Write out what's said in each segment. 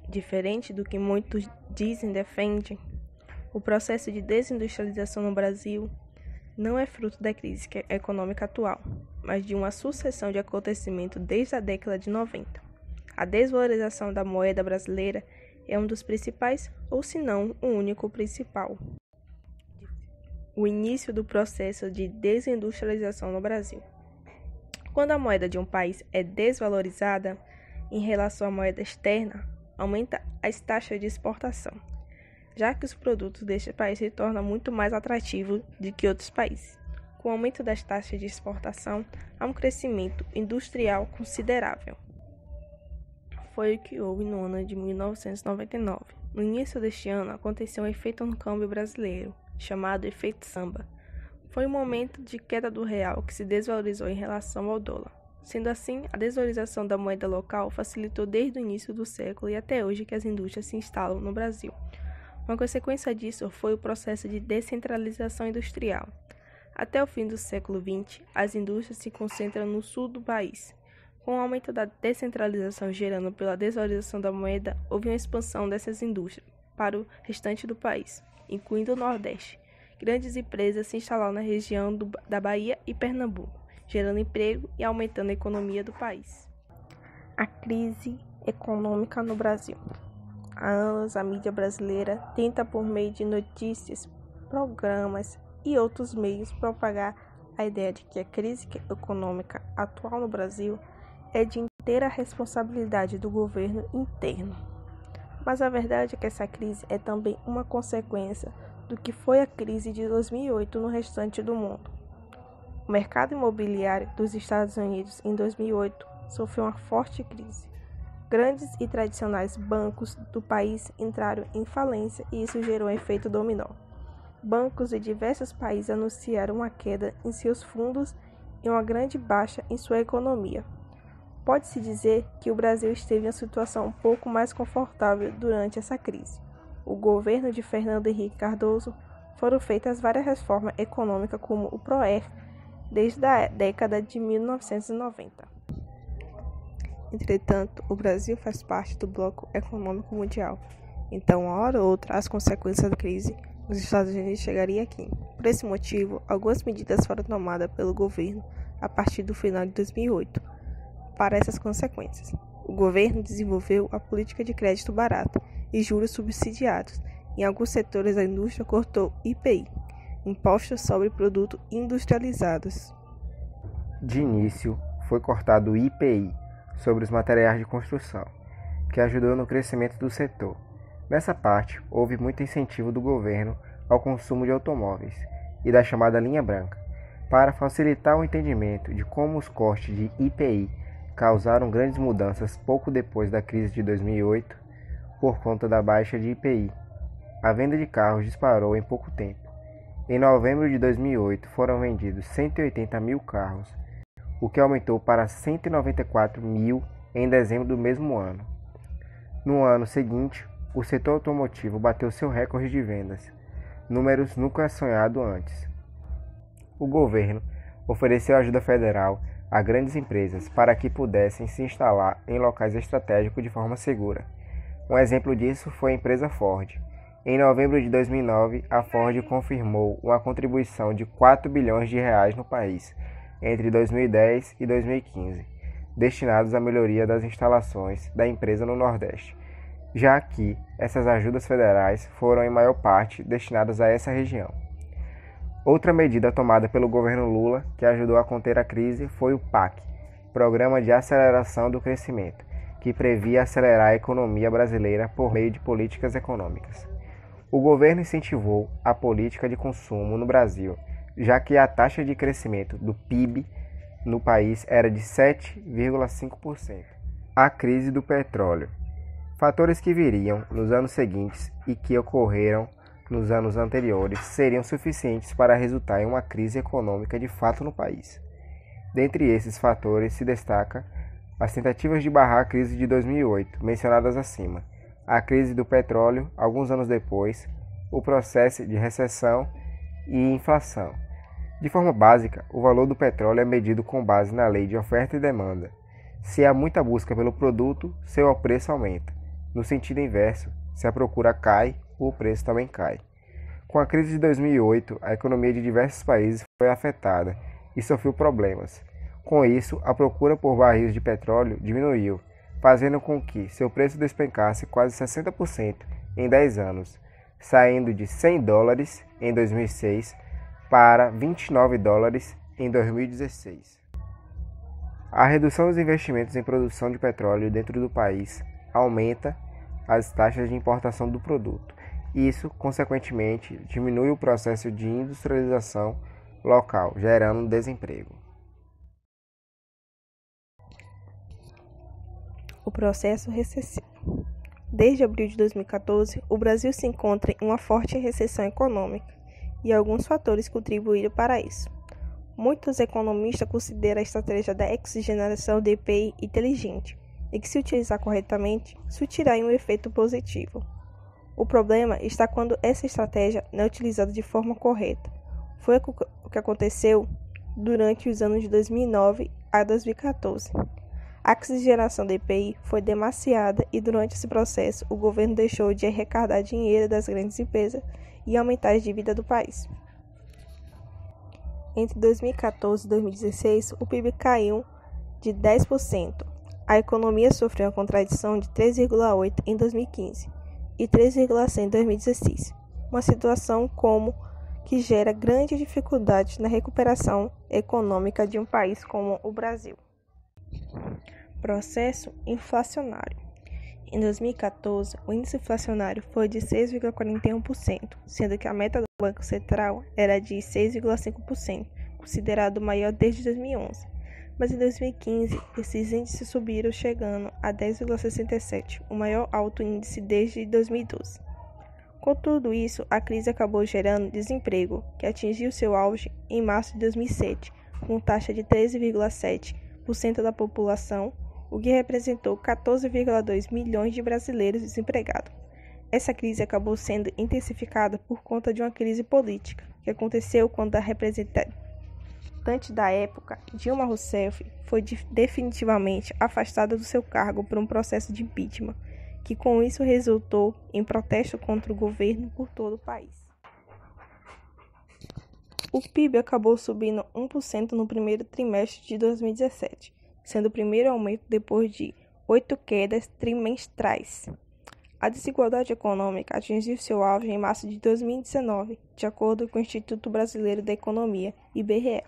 Diferente do que muitos dizem e defendem, o processo de desindustrialização no Brasil não é fruto da crise econômica atual, mas de uma sucessão de acontecimentos desde a década de 90. A desvalorização da moeda brasileira é um dos principais, ou se não, o único principal. O início do processo de desindustrialização no Brasil. Quando a moeda de um país é desvalorizada em relação à moeda externa, aumenta as taxas de exportação, já que os produtos deste país se tornam muito mais atrativos do que outros países. Com o aumento das taxas de exportação, há um crescimento industrial considerável. Foi o que houve no ano de 1999. No início deste ano, aconteceu um efeito no câmbio brasileiro, chamado efeito samba. Foi um momento de queda do real que se desvalorizou em relação ao dólar. Sendo assim, a desvalorização da moeda local facilitou desde o início do século e até hoje que as indústrias se instalam no Brasil. Uma consequência disso foi o processo de descentralização industrial. Até o fim do século XX, as indústrias se concentram no sul do país. Com o aumento da descentralização gerando pela desvalorização da moeda, houve uma expansão dessas indústrias para o restante do país, incluindo o Nordeste. Grandes empresas se instalaram na região da Bahia e Pernambuco, gerando emprego e aumentando a economia do país. A crise econômica no Brasil. Há anos, a mídia brasileira tenta, por meio de notícias, programas e outros meios, propagar a ideia de que a crise econômica atual no Brasil é de inteira responsabilidade do governo interno. Mas a verdade é que essa crise é também uma consequência do que foi a crise de 2008 no restante do mundo. O mercado imobiliário dos Estados Unidos em 2008 sofreu uma forte crise. Grandes e tradicionais bancos do país entraram em falência e isso gerou um efeito dominó. Bancos de diversos países anunciaram uma queda em seus fundos e uma grande baixa em sua economia. Pode-se dizer que o Brasil esteve em uma situação um pouco mais confortável durante essa crise. O governo de Fernando Henrique Cardoso foram feitas várias reformas econômicas como o PROER desde a década de 1990. Entretanto, o Brasil faz parte do bloco econômico mundial. Então, uma hora ou outra, as consequências da crise nos Estados Unidos chegariam aqui. Por esse motivo, algumas medidas foram tomadas pelo governo a partir do final de 2008 para essas consequências. O governo desenvolveu a política de crédito barato e juros subsidiados. Em alguns setores, a indústria cortou IPI, Impostos sobre Produtos Industrializados. De início, foi cortado o IPI sobre os materiais de construção, que ajudou no crescimento do setor. Nessa parte, houve muito incentivo do governo ao consumo de automóveis e da chamada linha branca, para facilitar o entendimento de como os cortes de IPI causaram grandes mudanças pouco depois da crise de 2008, por conta da baixa de IPI. A venda de carros disparou em pouco tempo. Em novembro de 2008 foram vendidos 180 mil carros, o que aumentou para 194 mil em dezembro do mesmo ano. No ano seguinte, o setor automotivo bateu seu recorde de vendas, números nunca sonhados antes. O governo ofereceu ajuda federal a grandes empresas para que pudessem se instalar em locais estratégicos de forma segura. Um exemplo disso foi a empresa Ford. Em novembro de 2009, a Ford confirmou uma contribuição de 4 bilhões de reais no país entre 2010 e 2015, destinados à melhoria das instalações da empresa no Nordeste, já que essas ajudas federais foram em maior parte destinadas a essa região. Outra medida tomada pelo governo Lula, que ajudou a conter a crise, foi o PAC, Programa de Aceleração do Crescimento, que previa acelerar a economia brasileira por meio de políticas econômicas. O governo incentivou a política de consumo no Brasil, já que a taxa de crescimento do PIB no país era de 7,5%. A crise do petróleo. Fatores que viriam nos anos seguintes e que ocorreram nos anos anteriores seriam suficientes para resultar em uma crise econômica de fato no país. Dentre esses fatores se destaca as tentativas de barrar a crise de 2008, mencionadas acima, a crise do petróleo, alguns anos depois, o processo de recessão e inflação. De forma básica, o valor do petróleo é medido com base na lei de oferta e demanda. Se há muita busca pelo produto, seu preço aumenta. No sentido inverso, se a procura cai, o preço também cai. Com a crise de 2008, a economia de diversos países foi afetada e sofreu problemas. Com isso, a procura por barris de petróleo diminuiu, fazendo com que seu preço despencasse quase 60% em 10 anos, saindo de $100 em 2006 para $29 em 2016. A redução dos investimentos em produção de petróleo dentro do país aumenta as taxas de importação do produto. Isso, consequentemente, diminui o processo de industrialização local, gerando desemprego. O processo recessivo. Desde abril de 2014, o Brasil se encontra em uma forte recessão econômica e alguns fatores contribuíram para isso. Muitos economistas consideram a estratégia da ex-geração de IPI inteligente e que, se utilizar corretamente, surtirá um efeito positivo. O problema está quando essa estratégia não é utilizada de forma correta. Foi o que aconteceu durante os anos de 2009 a 2014. A oxigenação da IPI foi demasiada e, durante esse processo, o governo deixou de arrecadar dinheiro das grandes empresas e aumentar a dívida do país. Entre 2014 e 2016, o PIB caiu de 10%. A economia sofreu uma contradição de 3,8% em 2015 e 3,6% em 2016, uma situação que gera grandes dificuldades na recuperação econômica de um país como o Brasil. Processo inflacionário. Em 2014, o índice inflacionário foi de 6,41%, sendo que a meta do Banco Central era de 6,5%, considerado o maior desde 2011. Mas em 2015, esses índices subiram, chegando a 10,67%, o maior alto índice desde 2012. Com tudo isso, a crise acabou gerando desemprego, que atingiu seu auge em março de 2007, com taxa de 13,7% da população, o que representou 14,2 milhões de brasileiros desempregados. Essa crise acabou sendo intensificada por conta de uma crise política, que aconteceu quando a representante da época, Dilma Rousseff, foi definitivamente afastada do seu cargo por um processo de impeachment, que com isso resultou em protesto contra o governo por todo o país. O PIB acabou subindo 1% no primeiro trimestre de 2017, sendo o primeiro aumento depois de 8 quedas trimestrais. A desigualdade econômica atingiu seu auge em março de 2019, de acordo com o Instituto Brasileiro da Economia, IBRE.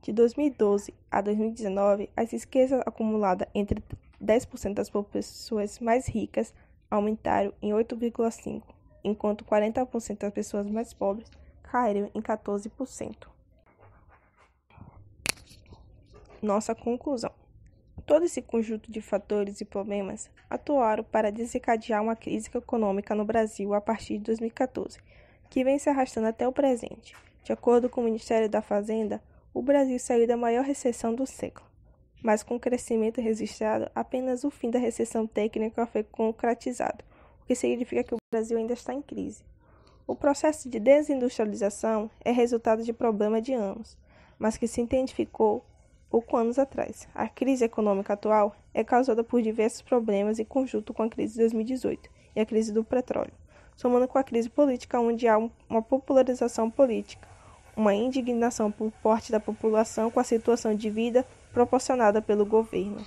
De 2012 a 2019, as riquezas acumuladas entre 10% das pessoas mais ricas aumentaram em 8,5%, enquanto 40% das pessoas mais pobres caíram em 14%. Nossa conclusão. Todo esse conjunto de fatores e problemas atuaram para desencadear uma crise econômica no Brasil a partir de 2014, que vem se arrastando até o presente. De acordo com o Ministério da Fazenda, o Brasil saiu da maior recessão do século, mas com o crescimento registrado, apenas o fim da recessão técnica foi concretizado, o que significa que o Brasil ainda está em crise. O processo de desindustrialização é resultado de problema de anos, mas que se identificou pouco anos atrás. A crise econômica atual é causada por diversos problemas em conjunto com a crise de 2018 e a crise do petróleo, somando com a crise política, onde há uma popularização política, uma indignação por parte da população com a situação de vida proporcionada pelo governo.